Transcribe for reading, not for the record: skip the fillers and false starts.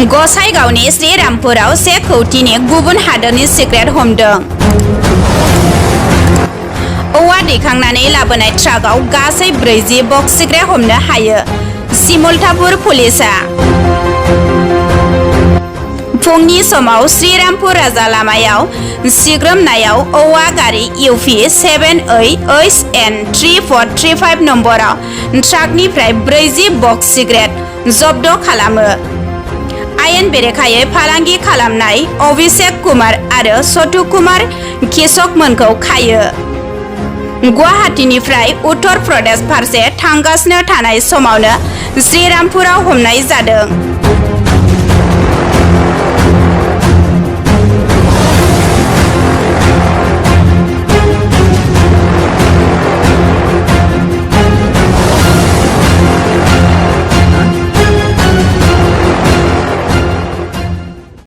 गसाइगावनि श्रीरामपुराव 1 कौटिनि गुबुन हादोरनि सिगारेट हमदों। औवा दैखांनानै लाबोनाय ट्राकआव गासै 40 बक्स सिगारेट हमनो हायो। सिमुलतापुर पुलिसा फुंनि समाव श्रीरामपुर राजा लामायाव सिग्रोमनायाव औवा गारि UP 78HN3435 नम्बराव ट्राकनिफ्राय 40 बक्स सिगारेट जब्द खालामो। आयेन बेरेखायै फालांगि खालामनाय अभिषेक कुमार आरो सतु कुमार किशकमोनखौ खायो। गुवाहाटीनिफ्राय उत्तर प्रदेश फारसे थांगासिनो थानाय समावनो श्रीरामपुराव हमनाय जादों।